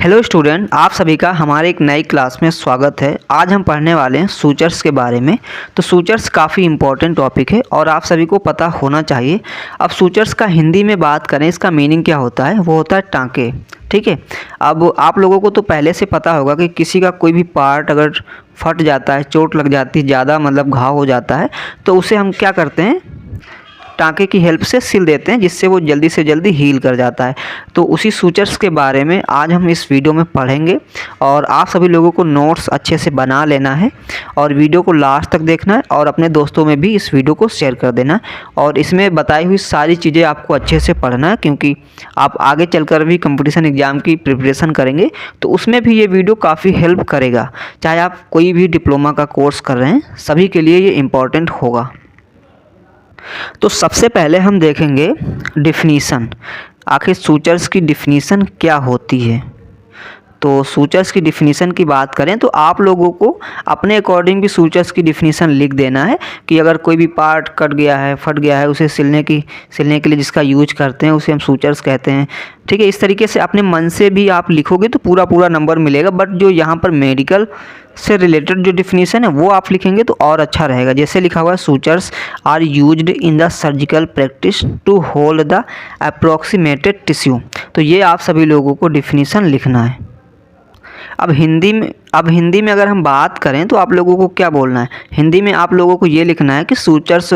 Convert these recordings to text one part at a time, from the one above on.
Hello student, आप सभी का हमारे एक नई क्लास में स्वागत है। आज हम पढ़ने वाले हैं सूचर्स के बारे में। तो सूचर्स काफ़ी इम्पोर्टेंट टॉपिक है और आप सभी को पता होना चाहिए। अब सूचर्स का हिंदी में बात करें, इसका मीनिंग क्या होता है? वो होता है टाँके। ठीक है। अब आप लोगों को तो पहले से पता होगा कि किसी का कोई भी पार्ट अगर फट जाता है, चोट लग जाती है, ज़्यादा घाव हो जाता है, तो उसे हम क्या करते हैं, टाँके की हेल्प से सिल देते हैं, जिससे वो जल्दी से जल्दी हील कर जाता है। तो उसी सूचर्स के बारे में आज हम इस वीडियो में पढ़ेंगे और आप सभी लोगों को नोट्स अच्छे से बना लेना है और वीडियो को लास्ट तक देखना है और अपने दोस्तों में भी इस वीडियो को शेयर कर देना है। और इसमें बताई हुई सारी चीज़ें आपको अच्छे से पढ़ना है, क्योंकि आप आगे चलकर भी कंपटीशन एग्ज़ाम की प्रिपरेशन करेंगे तो उसमें भी ये वीडियो काफ़ी हेल्प करेगा। चाहे आप कोई भी डिप्लोमा का कोर्स कर रहे हैं, सभी के लिए ये इम्पॉर्टेंट होगा। तो सबसे पहले हम देखेंगे डिफिनीसन। आखिर सूचर्स की डिफिनीसन क्या होती है? तो सूचर्स की डिफिनीसन की बात करें तो आप लोगों को अपने अकॉर्डिंग भी सूचर्स की डिफिनीसन लिख देना है कि अगर कोई भी पार्ट कट गया है, फट गया है, उसे सिलने के लिए जिसका यूज करते हैं उसे हम सूचर्स कहते हैं। ठीक है। इस तरीके से अपने मन से भी आप लिखोगे तो पूरा नंबर मिलेगा, बट जो यहाँ पर मेडिकल से रिलेटेड जो डिफिनीसन है वो आप लिखेंगे तो और अच्छा रहेगा। जैसे लिखा हुआ है, sutures are used in the surgical practice to hold the approximated tissue. तो ये आप सभी लोगों को डिफिनीसन लिखना है। अब हिंदी में अगर हम बात करें तो आप लोगों को क्या बोलना है? हिंदी में आप लोगों को ये लिखना है कि सूचर्स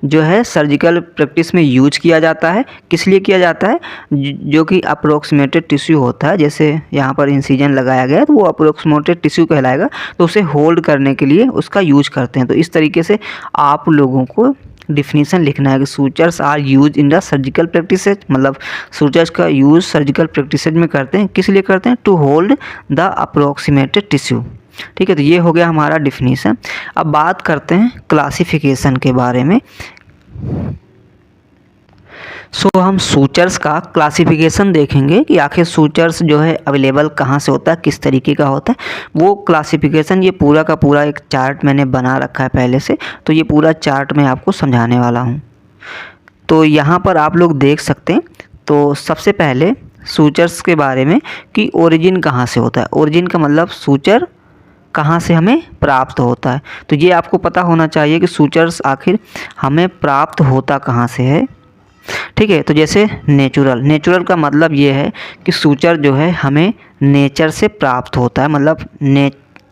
जो है सर्जिकल प्रैक्टिस में यूज किया जाता है। किस लिए किया जाता है? जो कि अप्रोक्सीमेटेड टिश्यू होता है। जैसे यहाँ पर इंसिजन लगाया गया है तो वो अप्रोक्सीमेटेड टिश्यू कहलाएगा, तो उसे होल्ड करने के लिए उसका यूज करते हैं। तो इस तरीके से आप लोगों को डिफिनीसन लिखना है कि sutures are use in the surgical practice, मतलब सूचर्स का यूज सर्जिकल प्रैक्टिस में करते हैं। किस लिए करते हैं? To hold the approximated tissue. ठीक है। तो ये हो गया हमारा डिफिनीसन। अब बात करते हैं क्लासिफिकेशन के बारे में। हम सूचर्स का क्लासिफिकेशन देखेंगे कि आखिर सूचर्स जो है अवेलेबल कहाँ से होता है, किस तरीके का होता है वो क्लासिफिकेशन। ये पूरा का पूरा एक चार्ट मैंने बना रखा है पहले से, तो ये पूरा चार्ट मैं आपको समझाने वाला हूँ। तो यहाँ पर आप लोग देख सकते हैं। तो सबसे पहले सूचर्स के बारे में कि ओरिजिन कहाँ से होता है। ओरिजिन का मतलब सूचर कहाँ से हमें प्राप्त होता है। तो ये आपको पता होना चाहिए कि सूचर्स आखिर हमें प्राप्त होता कहाँ से है। ठीक है। तो जैसे नेचुरल का मतलब ये है कि सूचर जो है हमें नेचर से प्राप्त होता है, मतलब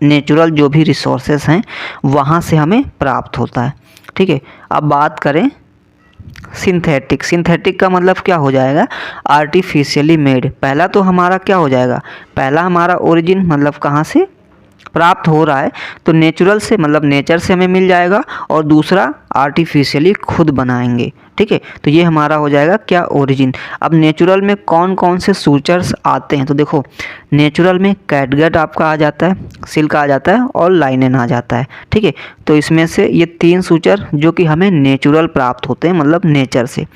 नेचुरल जो भी रिसोर्सेस हैं वहाँ से हमें प्राप्त होता है। ठीक है। अब बात करें सिंथेटिक का मतलब क्या हो जाएगा? Artificially made. पहला तो हमारा क्या हो जाएगा? पहला हमारा ओरिजिन मतलब कहाँ से प्राप्त हो रहा है, तो नेचुरल से मतलब नेचर से हमें मिल जाएगा, और दूसरा आर्टिफिशियली खुद बनाएंगे। ठीक है। तो ये हमारा हो जाएगा क्या? ओरिजिन। अब नेचुरल में कौन कौन से सूचर्स आते हैं? तो देखो, नेचुरल में कैटगट आपका आ जाता है, सिल्क आ जाता है और लाइनेन आ जाता है। ठीक है। तो इसमें से ये 3 सूचर जो कि हमें नेचुरल प्राप्त होते हैं, मतलब नेचर से।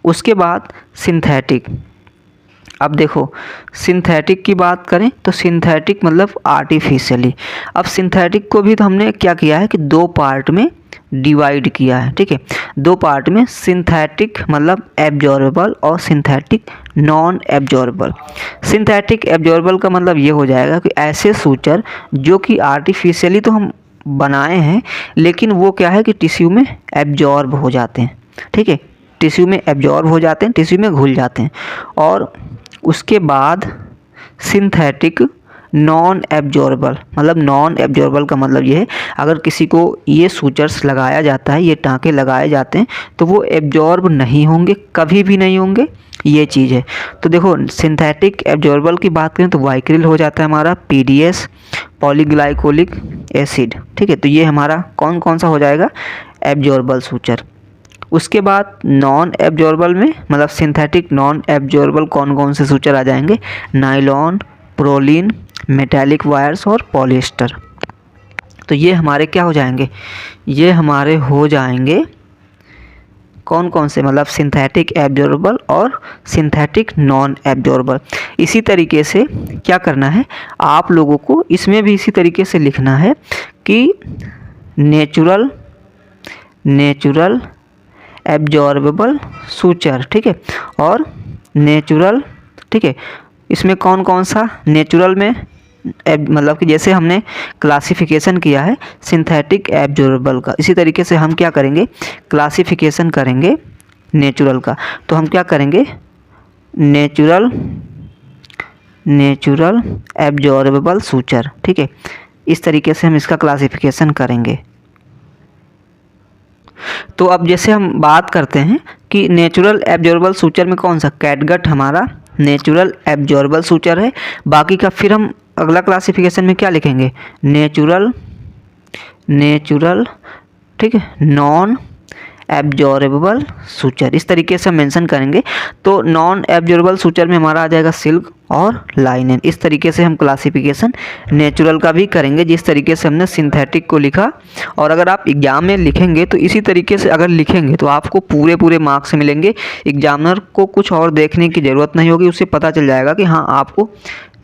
उसके बाद सिंथेटिक। अब देखो, सिंथेटिक की बात करें तो सिंथेटिक मतलब आर्टिफिशियली। अब सिंथेटिक को भी तो हमने क्या किया है कि 2 पार्ट में डिवाइड किया है। ठीक है। 2 पार्ट में, सिंथेटिक मतलब एब्जॉर्बेबल और synthetic non absorbable. Synthetic absorbable का मतलब ये हो जाएगा कि ऐसे सूचर जो कि आर्टिफिशियली तो हम बनाए हैं, लेकिन वो क्या है कि टिश्यू में एब्जॉर्ब हो जाते हैं। ठीक है। टिश्यू में एब्जॉर्ब हो जाते हैं, टिश्यू में घुल जाते हैं। और उसके बाद सिंथेटिक नॉन एब्जॉर्बल, मतलब नॉन एब्जॉर्बल का मतलब ये है अगर किसी को ये सूचर्स लगाया जाता है, ये टाँके लगाए जाते हैं, तो वो एब्जॉर्ब नहीं होंगे, कभी भी नहीं होंगे, ये चीज़ है। तो देखो, सिंथेटिक एब्जॉर्बल की बात करें तो वाइक्रिल हो जाता है हमारा, पीडीएस पॉलीग्लाइकोलिक एसिड। ठीक है। तो ये हमारा कौन कौन सा हो जाएगा? Absorbable suture. उसके बाद नॉन एब्जॉर्बल में, मतलब सिंथेटिक नॉन एब्जॉर्बल कौन कौन से सूचर आ जाएंगे? नायलॉन, प्रोलीन, मेटालिक वायर्स और पॉलिएस्टर। तो ये हमारे क्या हो जाएंगे? ये हमारे हो जाएंगे कौन कौन से, मतलब सिंथेटिक एब्जॉर्बल और सिंथेटिक नॉन एब्जॉर्बल। इसी तरीके से क्या करना है आप लोगों को, इसमें भी इसी तरीके से लिखना है कि नेचुरल एब्जॉर्बेबल सूचर। ठीक है। और नेचुरल, ठीक है, इसमें कौन कौन सा नेचुरल में मतलब कि जैसे हमने क्लासिफिकेशन किया है सिंथेटिक एब्जॉर्बल का, इसी तरीके से हम क्या करेंगे, क्लासिफिकेशन करेंगे नेचुरल का। तो हम क्या करेंगे, नेचुरल एब्जॉर्बेबल सूचर, ठीक है, इस तरीके से हम इसका क्लासिफिकेशन करेंगे। तो अब जैसे हम बात करते हैं कि नेचुरल एब्जॉर्बल सूचर में कौन सा, कैटगट हमारा नेचुरल एब्जॉर्बल सूचर है। बाकी का फिर हम अगला क्लासिफिकेशन में क्या लिखेंगे, नेचुरल ठीक है, नॉन एब्जॉर्बेबल सूचर, इस तरीके से हम मेंशन करेंगे। तो नॉन एब्जॉर्बेबल सूचर में हमारा आ जाएगा सिल्क और लाइनेन। इस तरीके से हम क्लासिफिकेशन नेचुरल का भी करेंगे, जिस तरीके से हमने सिंथेटिक को लिखा। और अगर आप एग्जाम में लिखेंगे तो इसी तरीके से अगर लिखेंगे तो आपको पूरे मार्क्स मिलेंगे। एग्जामिनर को कुछ और देखने की ज़रूरत नहीं होगी, उससे पता चल जाएगा कि हाँ आपको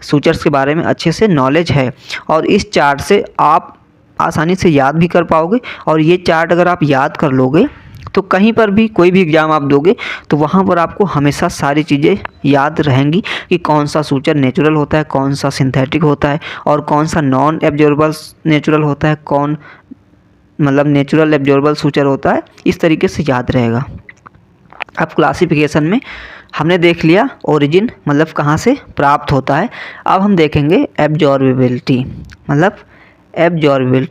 सूचर्स के बारे में अच्छे से नॉलेज है। और इस चार्ट से आप आसानी से याद भी कर पाओगे। और ये चार्ट अगर आप याद कर लोगे तो कहीं पर भी कोई भी एग्ज़ाम आप दोगे तो वहाँ पर आपको हमेशा सारी चीज़ें याद रहेंगी कि कौन सा सूचर नेचुरल होता है, कौन सा सिंथेटिक होता है, और कौन सा नॉन एब्जॉर्बल नेचुरल होता है, कौन मतलब नेचुरल एब्जॉर्बल सूचर होता है। इस तरीके से याद रहेगा। अब क्लासिफिकेशन में हमने देख लिया ओरिजिन मतलब कहाँ से प्राप्त होता है। अब हम देखेंगे एब्जॉर्बिबिलिटी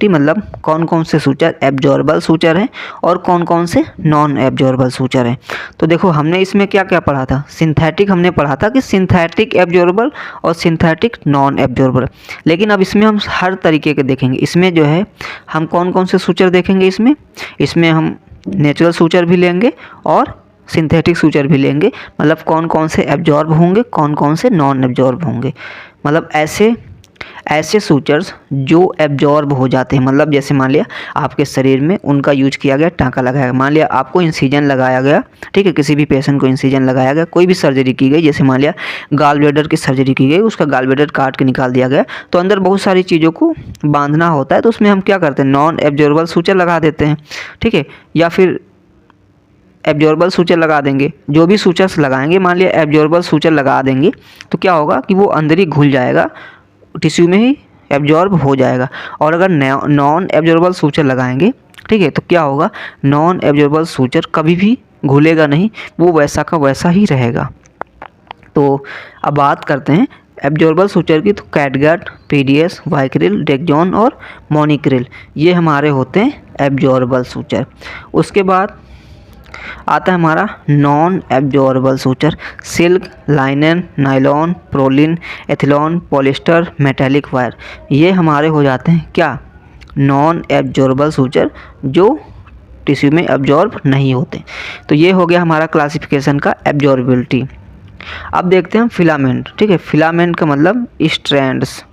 मतलब कौन कौन से सूचर एब्जॉर्बल सूचर हैं और कौन कौन से नॉन एब्जॉर्बल सूचर हैं। तो देखो हमने इसमें क्या क्या पढ़ा था, सिंथेटिक हमने पढ़ा था कि सिंथेटिक एब्जॉर्बल और सिंथेटिक नॉन एब्जॉर्बल। लेकिन अब इसमें हम हर तरीके के देखेंगे। इसमें जो है हम कौन कौन से सूचर देखेंगे, इसमें हम नेचुरल सूचर भी लेंगे और सिंथेटिक सूचर भी लेंगे। मतलब कौन कौन से एब्जॉर्ब होंगे, कौन कौन से नॉन एब्जॉर्ब होंगे। मतलब ऐसे सूचर्स जो एब्जॉर्ब हो जाते हैं, मतलब जैसे मान लिया आपके शरीर में उनका यूज किया गया, टाँका लगाया गया, मान लिया आपको इंसिजन लगाया गया, ठीक है, किसी भी पेशेंट को इंसिजन लगाया गया, कोई भी सर्जरी की गई, जैसे मान लिया गाल ब्लैडर की सर्जरी की गई, उसका गाल ब्लैडर काट के निकाल दिया गया, तो अंदर बहुत सारी चीज़ों को बांधना होता है, तो उसमें हम क्या करते हैं, नॉन एब्जॉर्बल सूचर लगा देते हैं, ठीक है, या फिर एब्जॉर्बल सूचर लगा देंगे। जो भी सूचर्स लगाएंगे, मान लिया एब्जॉर्बल सूचर लगा देंगे तो क्या होगा कि वो अंदर ही घुल जाएगा, टिश्यू में ही एब्जॉर्ब हो जाएगा। और अगर नॉन एब्जॉर्बल सूचर लगाएंगे, ठीक है, तो क्या होगा, नॉन एब्जॉर्बल सूचर कभी भी घुलेगा नहीं, वो वैसा का वैसा ही रहेगा। तो अब बात करते हैं एब्जॉर्बल सूचर की। तो कैटगट, पीडीएस, वाइक्रिल, डेक्जॉन और मोनिक्रिल, ये हमारे होते हैं एब्जॉर्बल सूचर। उसके बाद आता है हमारा non absorbable suture, silk, linen, nylon, prolene, ethilon, polyester, metallic wire, ये हमारे हो जाते हैं क्या, नॉन एब्जॉर्बल सूचर जो टिश्यू में एब्जॉर्ब नहीं होते। तो ये हो गया हमारा क्लासिफिकेशन का एब्जॉर्बिलिटी। अब देखते हैं फिलामेंट, ठीक है, फिलामेंट का मतलब स्ट्रैंड्स,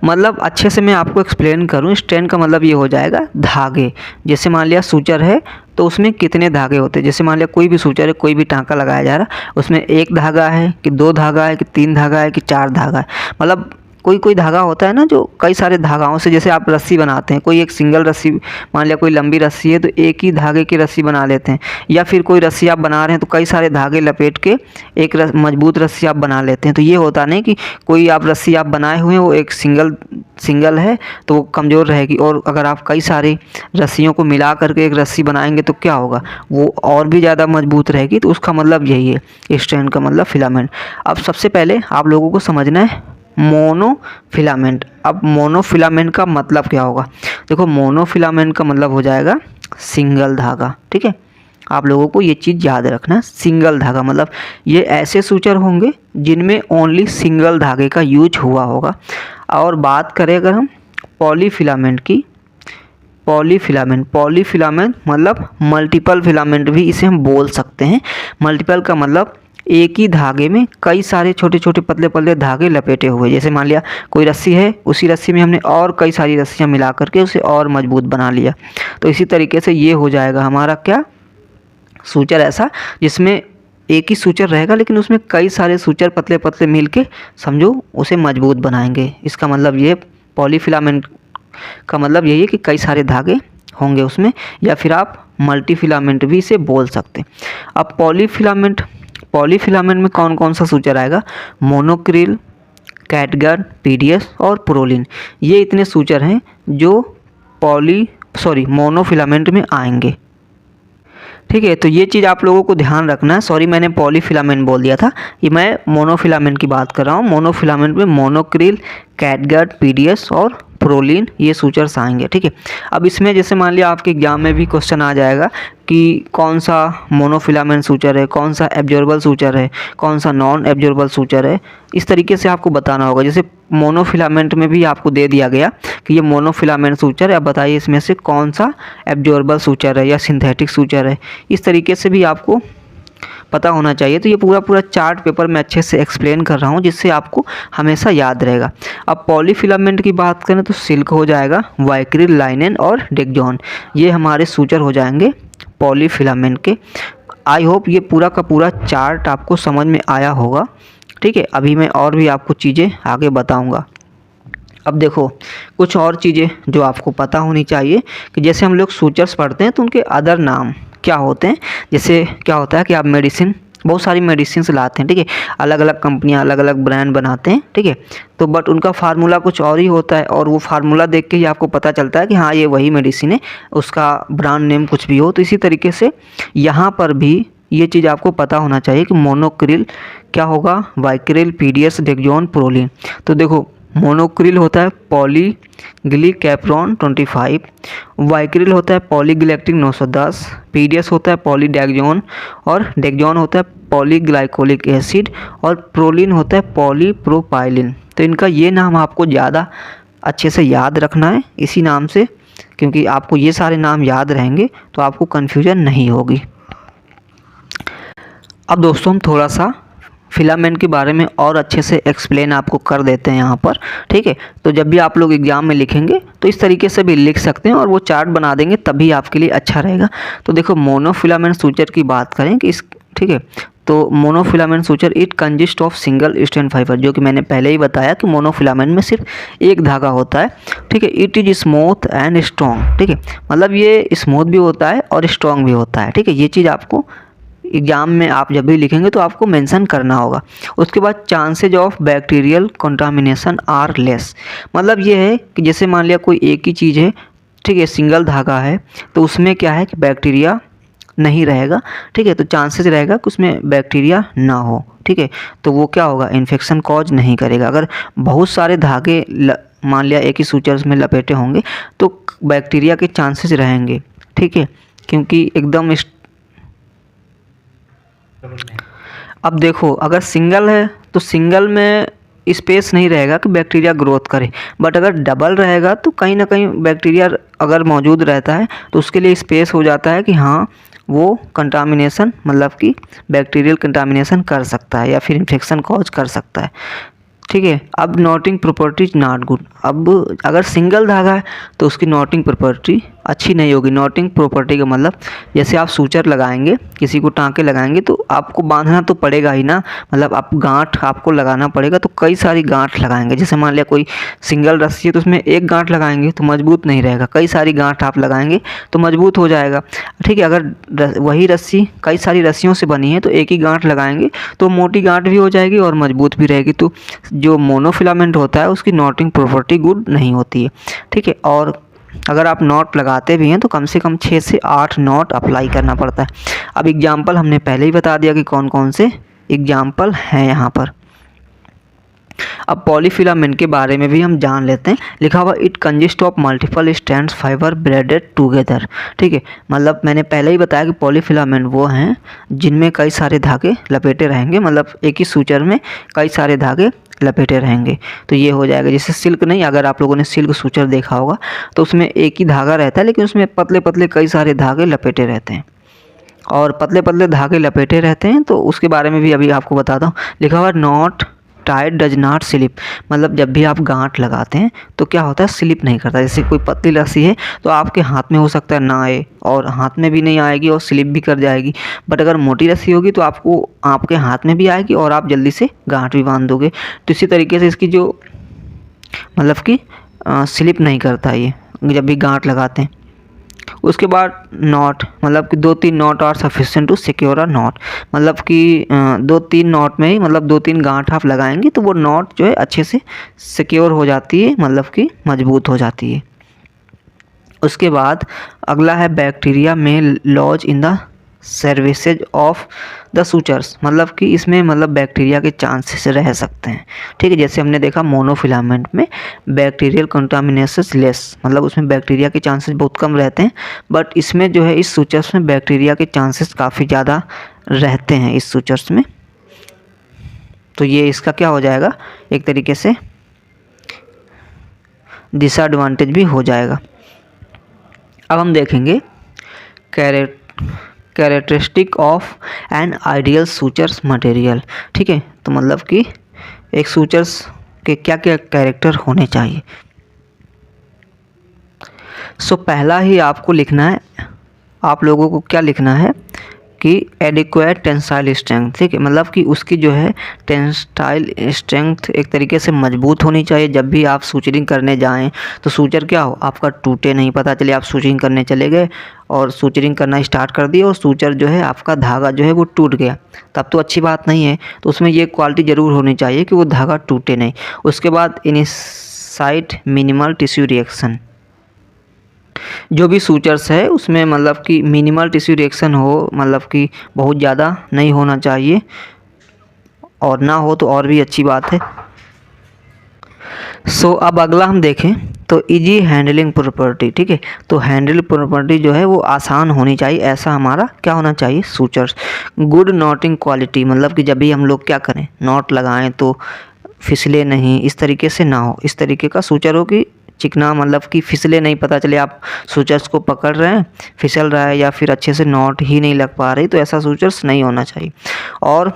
मतलब अच्छे से मैं आपको एक्सप्लेन करूं, स्ट्रैंड का मतलब ये हो जाएगा धागे। जैसे मान लिया सूचर है तो उसमें कितने धागे होते हैं, जैसे मान लिया कोई भी सूचर है, कोई भी टाँका लगाया जा रहा है, उसमें एक धागा है कि दो धागा है कि तीन धागा है कि चार धागा है। मतलब कोई धागा होता है ना जो कई सारे धागाओं से, जैसे आप रस्सी बनाते हैं, कोई एक सिंगल रस्सी, मान लिया कोई लंबी रस्सी है तो एक ही धागे की रस्सी बना लेते हैं, या फिर कोई रस्सी आप बना रहे हैं तो कई सारे धागे लपेट के एक मजबूत रस्सी आप बना लेते हैं। तो ये होता नहीं कि कोई आप रस्सी आप बनाए हुए हैं वो एक सिंगल है तो वो कमज़ोर रहेगी, और अगर आप कई सारी रस्सियों को मिला करके एक रस्सी बनाएंगे तो क्या होगा, वो और भी ज़्यादा मजबूत रहेगी। तो उसका मतलब यही है, स्ट्रैंड का मतलब फिलामेंट। अब सबसे पहले आप लोगों को समझना है मोनोफिलामेंट। अब मोनोफिलामेंट का मतलब क्या होगा, देखो मोनोफिलामेंट का मतलब हो जाएगा सिंगल धागा, ठीक है, आप लोगों को ये चीज़ याद रखना, सिंगल धागा मतलब ये ऐसे सूचर होंगे जिनमें ओनली सिंगल धागे का यूज हुआ होगा। और बात करें अगर हम पॉलीफिलामेंट की, पॉलीफिलामेंट मतलब मल्टीपल फिलामेंट भी इसे हम बोल सकते हैं। मल्टीपल का मतलब एक ही धागे में कई सारे छोटे छोटे पतले पतले धागे लपेटे हुए, जैसे मान लिया कोई रस्सी है, उसी रस्सी में हमने और कई सारी रस्सियाँ मिला करके उसे और मजबूत बना लिया। तो इसी तरीके से ये हो जाएगा हमारा क्या, सूचर ऐसा जिसमें एक ही सूचर रहेगा लेकिन उसमें कई सारे सूचर पतले पतले मिल के समझो उसे मजबूत बनाएंगे। इसका मतलब ये पॉलीफिलामेंट का मतलब यही है कि कई सारे धागे होंगे उसमें, या फिर आप मल्टीफिलामेंट भी इसे बोल सकते हैं। अब पॉलीफिलामेंट में कौन कौन सा सूचर आएगा? मोनोक्रिल, कैटगट, पीडीएस और प्रोलिन। ये इतने सूचर हैं जो मोनोफिलामेंट में आएंगे। ठीक है, तो ये चीज़ आप लोगों को ध्यान रखना है। सॉरी, मैंने पॉलीफिलामेंट बोल दिया था, ये मैं मोनोफिलामेंट की बात कर रहा हूँ। मोनोफिलामेंट में मोनोक्रिल, कैटगट, पीडीएस और प्रोलिन ये सूचर्स आएंगे। ठीक है, अब इसमें जैसे मान लिया आपके एग्जाम में भी क्वेश्चन आ जाएगा कि कौन सा मोनोफिलामेंट सूचर है, कौन सा एब्जॉर्बल सूचर है, कौन सा नॉन एब्जॉर्बल सूचर है, इस तरीके से आपको बताना होगा। जैसे मोनोफिलामेंट में भी आपको दे दिया गया कि ये मोनोफिलामेंट सूचर है, अब बताइए इसमें से कौन सा एब्जॉर्बल सूचर है या सिंथेटिक सूचर है। इस तरीके से भी आपको पता होना चाहिए। तो ये पूरा चार्ट पेपर में अच्छे से एक्सप्लेन कर रहा हूँ जिससे आपको हमेशा याद रहेगा। अब पॉलीफिलामेंट की बात करें तो सिल्क हो जाएगा, वाइक्रिल, लाइनेन और डेक्जॉन, ये हमारे सूचर हो जाएंगे पॉलीफिलामेंट के। आई होप ये पूरा का पूरा चार्ट आपको समझ में आया होगा। ठीक है, अभी मैं और भी आपको चीज़ें आगे बताऊँगा। अब देखो कुछ और चीज़ें जो आपको पता होनी चाहिए कि जैसे हम लोग सूचर्स पढ़ते हैं तो उनके अदर नाम क्या होते हैं। जैसे क्या होता है कि आप मेडिसिन, बहुत सारी मेडिसिन लाते हैं, ठीक है, अलग अलग कंपनियां अलग अलग ब्रांड बनाते हैं, ठीक है, तो बट उनका फार्मूला कुछ और ही होता है और वो फार्मूला देख के ही आपको पता चलता है कि हाँ ये वही मेडिसिन है, उसका ब्रांड नेम कुछ भी हो। तो इसी तरीके से यहाँ पर भी ये चीज़ आपको पता होना चाहिए कि मोनोक्रिल क्या होगा, वाइक्रिल, पीडीएस, डेक्जॉन, प्रोलिन। तो देखो मोनोक्रिल होता है पॉलीग्लिकैप्रोन 25, वाइक्रिल होता है पॉलीग्लैक्टिक 910, पीडीएस होता है पॉलीडेक्जॉन और डेक्जॉन होता है पॉलीग्लाइकोलिक एसिड और प्रोलिन होता है पॉलीप्रोपाइलिन। तो इनका ये नाम आपको ज़्यादा अच्छे से याद रखना है इसी नाम से, क्योंकि आपको ये सारे नाम याद रहेंगे तो आपको कन्फ्यूजन नहीं होगी। अब दोस्तों हम थोड़ा सा फिलामेंट के बारे में और अच्छे से एक्सप्लेन आपको कर देते हैं यहाँ पर। ठीक है, तो जब भी आप लोग एग्ज़ाम में लिखेंगे तो इस तरीके से भी लिख सकते हैं और वो चार्ट बना देंगे तभी आपके लिए अच्छा रहेगा। तो देखो मोनोफिलामेंट सूचर की बात करें कि ठीक है, तो monofilament suture it consist of single strand fibre, जो कि मैंने पहले ही बताया कि मोनोफिलामेंट में सिर्फ एक धागा होता है। ठीक है, it is smooth and strong. ठीक है, मतलब ये स्मूथ भी होता है और स्ट्रॉन्ग भी होता है। ठीक है, ये चीज़ आपको एग्ज़ाम में आप जब भी लिखेंगे तो आपको मेंशन करना होगा। उसके बाद chances of bacterial contamination are less, मतलब ये है कि जैसे मान लिया कोई एक ही चीज़ है, ठीक है, सिंगल धागा है, तो उसमें क्या है कि बैक्टीरिया नहीं रहेगा। ठीक है, तो चांसेस रहेगा कि उसमें बैक्टीरिया ना हो। ठीक है, तो वो क्या होगा, इन्फेक्शन कॉज नहीं करेगा। अगर बहुत सारे धागे मान लिया एक ही सूचर्स में लपेटे होंगे तो बैक्टीरिया के चांसेस रहेंगे। ठीक है, क्योंकि एकदम अब देखो अगर सिंगल है तो सिंगल में स्पेस नहीं रहेगा कि बैक्टीरिया ग्रोथ करे, बट अगर डबल रहेगा तो कहीं ना कहीं बैक्टीरिया अगर मौजूद रहता है तो उसके लिए स्पेस हो जाता है कि हाँ वो कंटामिनेशन, मतलब कि बैक्टीरियल कंटामिनेशन कर सकता है या फिर इन्फेक्शन कॉज कर सकता है। ठीक है, अब नॉटिंग प्रॉपर्टीज नॉट गुड। अब अगर सिंगल धागा है तो उसकी नॉटिंग प्रॉपर्टी अच्छी नहीं होगी। नॉटिंग प्रॉपर्टी का मतलब जैसे आप सूचर लगाएंगे, किसी को टाँके लगाएंगे तो आपको बांधना तो पड़ेगा ही ना, मतलब आप गांठ आपको लगाना पड़ेगा, तो कई सारी गांठ लगाएंगे। जैसे मान लिया कोई सिंगल रस्सी है तो उसमें एक गांठ लगाएंगे तो मजबूत नहीं रहेगा, कई सारी गांठ आप लगाएंगे तो मजबूत हो जाएगा। ठीक है, अगर वही रस्सी कई सारी रस्सियों से बनी है तो एक ही गांठ लगाएंगे तो मोटी गांठ भी हो जाएगी और मजबूत भी रहेगी। तो जो मोनोफिलामेंट होता है उसकी नॉटिंग प्रॉपर्टी गुड नहीं होती है। ठीक है, और अगर आप नॉट लगाते भी हैं तो कम से कम 6 से 8 नॉट अप्लाई करना पड़ता है। अब एग्जाम्पल हमने पहले ही बता दिया कि कौन कौन से एग्जाम्पल हैं यहाँ पर। अब पॉलीफिलामेंट के बारे में भी हम जान लेते हैं। लिखा हुआ it consist of multiple strands fibre braided together. ठीक है, मतलब मैंने पहले ही बताया कि पॉलीफिलामेंट वो हैं जिनमें कई सारे धागे लपेटे रहेंगे, मतलब एक ही सूचर में कई सारे धागे लपेटे रहेंगे। तो ये हो जाएगा जैसे सिल्क नहीं, अगर आप लोगों ने सिल्क सूचर देखा होगा तो उसमें एक ही धागा रहता है लेकिन उसमें पतले पतले कई सारे धागे लपेटे रहते हैं, और पतले पतले धागे लपेटे रहते हैं। तो उसके बारे में भी अभी आपको बताता हूँ। लिखा हुआ not tight does not slip, मतलब जब भी आप गांठ लगाते हैं तो क्या होता है, स्लिप नहीं करता। जैसे कोई पतली रस्सी है तो आपके हाथ में हो सकता है ना आए और हाथ में भी नहीं आएगी और स्लिप भी कर जाएगी, बट अगर मोटी रस्सी होगी तो आपको आपके हाथ में भी आएगी और आप जल्दी से गांठ भी बांध दोगे। तो इसी तरीके से इसकी जो मतलब कि स्लिप नहीं करता ये जब भी गांठ लगाते हैं। उसके बाद नॉट, मतलब कि 2-3 knot are sufficient to secure a knot, मतलब कि 2-3 नॉट में ही, मतलब 2-3 गांठ आप लगाएंगे तो वो नॉट जो है अच्छे से सिक्योर हो जाती है, मतलब कि मजबूत हो जाती है। उसके बाद अगला है bacteria may lodge in the crevices of the sutures, मतलब कि इसमें मतलब बैक्टीरिया के चांसेस रह सकते हैं, ठीक है। जैसे हमने देखा मोनोफिलामेंट में बैक्टीरियल कंटामिनेशन लेस, मतलब उसमें बैक्टीरिया के चांसेस बहुत कम रहते हैं, बट इसमें जो है इस सूचर्स में बैक्टीरिया के चांसेस काफ़ी ज़्यादा रहते हैं इस सूचर्स में। तो ये इसका क्या हो जाएगा, एक तरीके से डिसएडवांटेज भी हो जाएगा। अब हम देखेंगे characteristic of an ideal sutures material, ठीक है। तो मतलब कि एक सूचर्स के क्या क्या कैरेक्टर होने चाहिए। सो पहला ही आपको लिखना है, आप लोगों को क्या लिखना है कि एडिक्वेट टेंसाइल स्ट्रेंथ, ठीक है। मतलब कि उसकी जो है टेंसाइल स्ट्रेंथ एक तरीके से मजबूत होनी चाहिए। जब भी आप सूचरिंग करने जाएं तो सूचर क्या हो, आपका टूटे नहीं, पता चले आप सूचरिंग करने चले गए और सूचरिंग करना स्टार्ट कर दिया और सूचर जो है आपका धागा जो है वो टूट गया, तब तो अच्छी बात नहीं है। तो उसमें ये क्वालिटी ज़रूर होनी चाहिए कि वो धागा टूटे नहीं। उसके बाद इनिसाइट मिनिमल टिश्यू रिएक्शन, जो भी सूचर्स है उसमें मतलब कि मिनिमल टिश्यू रिएक्शन हो, मतलब कि बहुत ज़्यादा नहीं होना चाहिए, और ना हो तो और भी अच्छी बात है। सो अब अगला हम देखें तो इजी हैंडलिंग प्रॉपर्टी, ठीक है। तो हैंडल प्रॉपर्टी जो है वो आसान होनी चाहिए, ऐसा हमारा क्या होना चाहिए सूचर्स। गुड नॉटिंग क्वालिटी, मतलब कि जब भी हम लोग क्या करें नॉट लगाएं तो फिसले नहीं, इस तरीके से ना हो, इस तरीके का सूचर हो कि चिकना, मतलब कि फिसले नहीं, पता चले आप सूचर्स को पकड़ रहे हैं फिसल रहा है या फिर अच्छे से नॉट ही नहीं लग पा रही, तो ऐसा सूचर्स नहीं होना चाहिए। और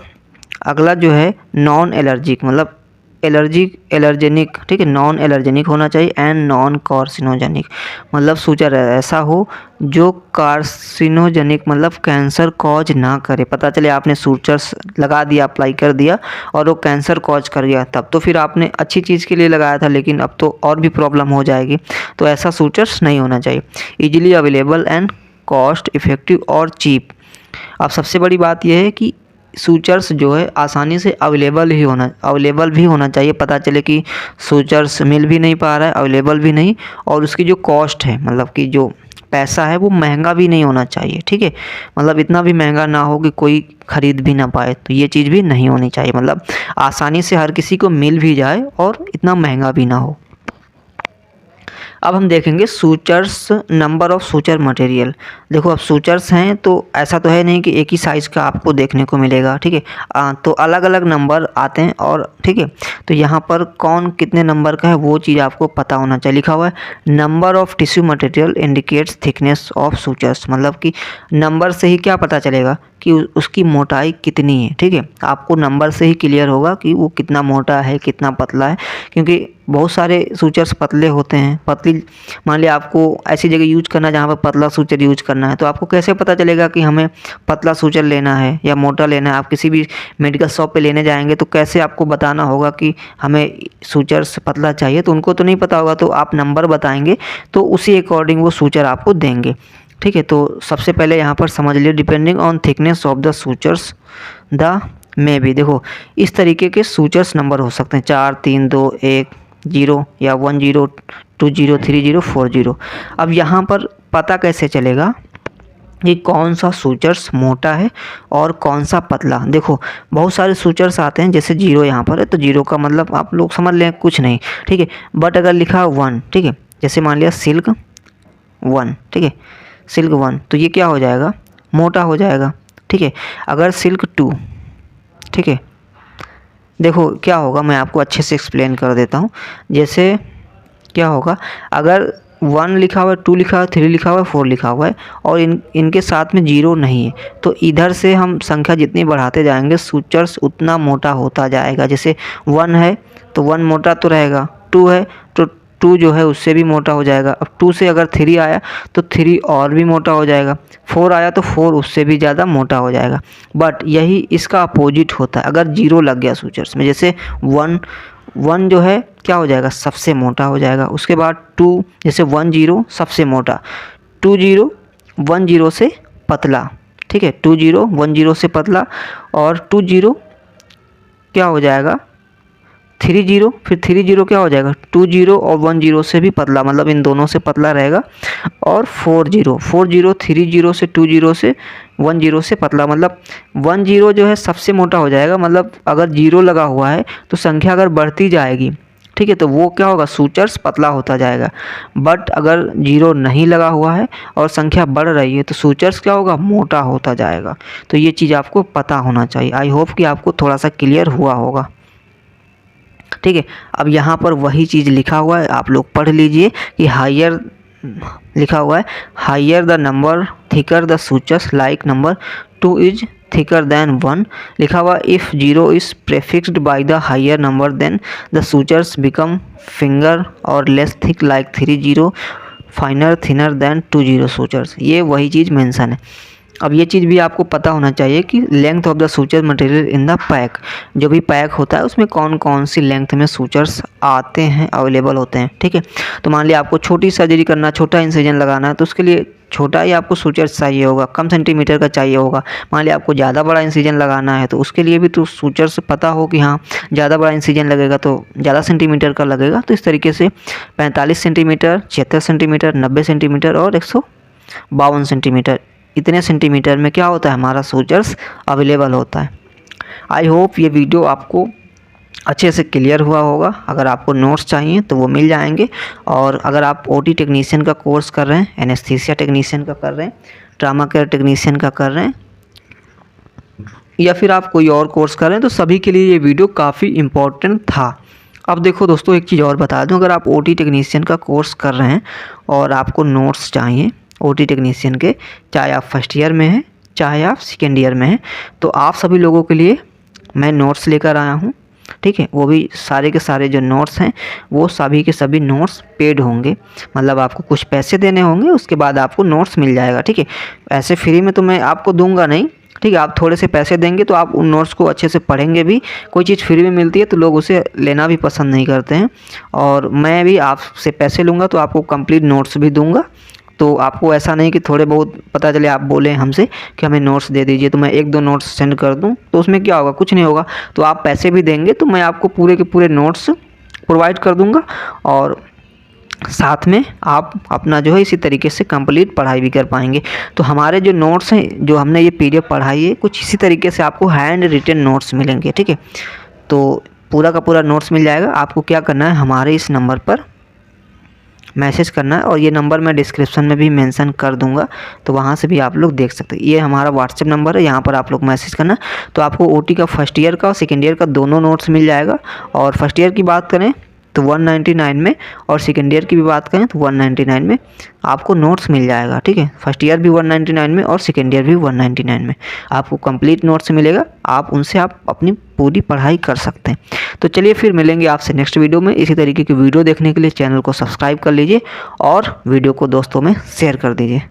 अगला जो है नॉन एलर्जिक, मतलब एलर्जेनिक, ठीक है, नॉन एलर्जेनिक होना चाहिए एंड नॉन कार्सिनोजेनिक, मतलब सूचर ऐसा हो जो कार्सिनोजेनिक मतलब कैंसर कॉज ना करे। पता चले आपने सूचर्स लगा दिया, अप्लाई कर दिया और वो कैंसर कॉज कर गया, तब तो फिर आपने अच्छी चीज़ के लिए लगाया था, लेकिन अब तो और भी प्रॉब्लम हो जाएगी, तो ऐसा सूचर्स नहीं होना चाहिए। Easily available and cost effective और चीप। अब सबसे बड़ी बात यह है कि सूचर्स जो है आसानी से अवेलेबल भी होना चाहिए। पता चले कि सूचर्स मिल भी नहीं पा रहा है, अवेलेबल भी नहीं, और उसकी जो कॉस्ट है, मतलब कि जो पैसा है वो महंगा भी नहीं होना चाहिए, ठीक है। मतलब इतना भी महंगा ना हो कि कोई ख़रीद भी ना पाए, तो ये चीज़ भी नहीं होनी चाहिए। मतलब आसानी से हर किसी को मिल भी जाए और इतना महंगा भी ना हो। अब हम देखेंगे sutures, number of suture material. देखो अब सूचर्स हैं तो ऐसा तो है नहीं कि एक ही साइज़ का आपको देखने को मिलेगा, ठीक है। तो अलग अलग नंबर आते हैं, और ठीक है, तो यहाँ पर कौन कितने नंबर का है वो चीज़ आपको पता होना चाहिए। लिखा हुआ है number of tissue material indicates thickness of sutures, मतलब कि नंबर से ही क्या पता चलेगा कि उसकी मोटाई कितनी है, ठीक है। आपको नंबर से ही क्लियर होगा कि वो कितना मोटा है कितना पतला है, क्योंकि बहुत सारे सूचर्स पतले होते हैं। पतली, मान लिया आपको ऐसी जगह यूज करना है जहाँ पर पतला सूचर यूज करना है, तो आपको कैसे पता चलेगा कि हमें पतला सूचर लेना है या मोटा लेना है। आप किसी भी मेडिकल शॉप पे लेने जाएंगे तो कैसे आपको बताना होगा कि हमें सूचर्स पतला चाहिए, तो उनको तो नहीं पता होगा, तो आप नंबर बताएंगे तो उसी अकॉर्डिंग वो सूचर आपको देंगे, ठीक है। तो सबसे पहले यहाँ पर समझ लिए depending on thickness of the sutures the में भी, देखो इस तरीके के सूचर्स नंबर हो सकते हैं 4, 3, 2, 1, 0 या 1, 0, 2, 0, 3, 0, 4, 0। अब यहाँ पर पता कैसे चलेगा कि कौन सा सूचर्स मोटा है और कौन सा पतला। देखो बहुत सारे सूचर्स आते हैं, जैसे 0 यहाँ पर है तो 0 का मतलब आप लोग समझ लें कुछ नहीं, ठीक है। बट अगर लिखा 1, ठीक है, जैसे मान लिया सिल्क 1, ठीक है, सिल्क 1, तो ये क्या हो जाएगा, मोटा हो जाएगा, ठीक है। अगर सिल्क 2, ठीक है, देखो क्या होगा, मैं आपको अच्छे से एक्सप्लेन कर देता हूँ। जैसे क्या होगा, अगर 1 लिखा हुआ है, 2 लिखा हुआ है, 3 लिखा हुआ है, 4 लिखा हुआ है और इनके साथ में 0 नहीं है, तो इधर से हम संख्या जितनी बढ़ाते जाएंगे सूचर्स उतना मोटा होता जाएगा। जैसे 1 है तो 1 मोटा तो रहेगा, 2 है तो 2 जो है उससे भी मोटा हो जाएगा। अब 2 से अगर 3 आया तो 3 और भी मोटा हो जाएगा, 4 आया तो 4 उससे भी ज़्यादा मोटा हो जाएगा। बट यही इसका अपोजिट होता है, अगर 0 लग गया सूचर्स में, जैसे 1 जो है क्या हो जाएगा, सबसे मोटा हो जाएगा। उसके बाद 2, जैसे 1, 0 सबसे मोटा, 2010 से पतला, ठीक है, 2010 से पतला, और 20 क्या हो जाएगा 30, फिर 30 क्या हो जाएगा 20 और 10 से भी पतला, मतलब इन दोनों से पतला रहेगा, और 40 30 से 20 से 10 से पतला, मतलब 10 जो है सबसे मोटा हो जाएगा। मतलब अगर 0 लगा हुआ है तो संख्या अगर बढ़ती जाएगी, ठीक है, तो वो क्या होगा सूचर्स पतला होता जाएगा। बट अगर 0 नहीं लगा हुआ है और संख्या बढ़ रही है तो सूचर्स क्या होगा मोटा होता जाएगा। तो ये चीज़ आपको पता होना चाहिए। आई होप कि आपको थोड़ा सा क्लियर हुआ होगा, ठीक है। अब यहाँ पर वही चीज़ लिखा हुआ है, आप लोग पढ़ लीजिए कि हायर लिखा हुआ है, higher the number thicker the sutures like number 2 is thicker than 1 लिखा हुआ। If 0 is prefixed by the higher number then the sutures become finger और less thick like 30 finer thinner than 20 sutures. ये वही चीज़ mention है। अब ये चीज़ भी आपको पता होना चाहिए कि length of the suture material in the pack, जो भी पैक होता है उसमें कौन कौन सी लेंथ में सूचर्स आते हैं, अवेलेबल होते हैं, ठीक है। तो मान लिया आपको छोटी सर्जरी करना, छोटा इंसिजन लगाना है तो उसके लिए छोटा ही आपको सूचर्स चाहिए होगा, कम सेंटीमीटर का चाहिए होगा। मान लिया आपको ज़्यादा बड़ा इंसिजन लगाना है तो उसके लिए भी तो सूचर्स पता हो कि हाँ ज़्यादा बड़ा इंसिजन लगेगा तो ज़्यादा सेंटीमीटर का लगेगा। तो इस तरीके से 45 सेंटीमीटर, 76 सेंटीमीटर, 90 सेंटीमीटर और 152 सेंटीमीटर, इतने सेंटीमीटर में क्या होता है हमारा सूचर्स अवेलेबल होता है। आई होप ये वीडियो आपको अच्छे से क्लियर हुआ होगा। अगर आपको नोट्स चाहिए तो वो मिल जाएंगे, और अगर आप ओटी टेक्नीशियन का कोर्स कर रहे हैं, एनेस्थीसिया टेक्नीशियन का कर रहे हैं, ट्रामा केयर टेक्नीशियन का कर रहे हैं, या फिर आप कोई और कोर्स कर रहे हैं तो सभी के लिए ये वीडियो काफ़ी इम्पोर्टेंट था। अब देखो दोस्तों, एक चीज़ और बता दूं, अगर आप ओटी टेक्नीशियन का कोर्स कर रहे हैं और आपको नोट्स चाहिए ओटी टेक्नीशियन के, चाहे आप फर्स्ट ईयर में हैं चाहे आप सेकेंड ईयर में हैं, तो आप सभी लोगों के लिए मैं नोट्स लेकर आया हूं, ठीक है। वो भी सारे के सारे जो नोट्स हैं वो सभी के सभी नोट्स पेड होंगे, मतलब आपको कुछ पैसे देने होंगे, उसके बाद आपको नोट्स मिल जाएगा, ठीक है। ऐसे फ्री में तो मैं आपको दूंगा नहीं, ठीक है। आप थोड़े से पैसे देंगे तो आप उन नोट्स को अच्छे से पढ़ेंगे भी। कोई चीज़ फ्री में मिलती है तो लोग उसे लेना भी पसंद नहीं करते हैं, और मैं भी आपसे पैसे लूँगा तो आपको कंप्लीट नोट्स भी दूंगा। तो आपको ऐसा नहीं कि थोड़े बहुत पता चले आप बोलें हमसे कि हमें नोट्स दे दीजिए तो मैं 1-2 नोट्स सेंड कर दूं, तो उसमें क्या होगा, कुछ नहीं होगा। तो आप पैसे भी देंगे तो मैं आपको पूरे के पूरे नोट्स प्रोवाइड कर दूंगा, और साथ में आप अपना जो है इसी तरीके से कंप्लीट पढ़ाई भी कर पाएंगे। तो हमारे जो नोट्स हैं, जो हमने ये पीडीएफ पढ़ाई है, कुछ इसी तरीके से आपको हैंड रिटन नोट्स मिलेंगे, ठीक है। तो पूरा का पूरा नोट्स मिल जाएगा। आपको क्या करना है, हमारे इस नंबर पर मैसेज करना है, और ये नंबर मैं डिस्क्रिप्शन में भी मेंशन कर दूंगा, तो वहाँ से भी आप लोग देख सकते हैं। ये हमारा व्हाट्सएप नंबर है, यहाँ पर आप लोग मैसेज करना। तो आपको ओटी का फर्स्ट ईयर का और सेकेंड ईयर का दोनों नोट्स मिल जाएगा। और फर्स्ट ईयर की बात करें तो 199 में, और सेकेंड ईयर की भी बात करें तो 199 में आपको नोट्स मिल जाएगा, ठीक है। फर्स्ट ईयर भी 199 में और सेकेंड ईयर भी 199 में आपको कंप्लीट नोट्स मिलेगा। आप उनसे आप अपनी पूरी पढ़ाई कर सकते हैं। तो चलिए फिर मिलेंगे आपसे नेक्स्ट वीडियो में। इसी तरीके की वीडियो देखने के लिए चैनल को सब्सक्राइब कर लीजिए और वीडियो को दोस्तों में शेयर कर दीजिए।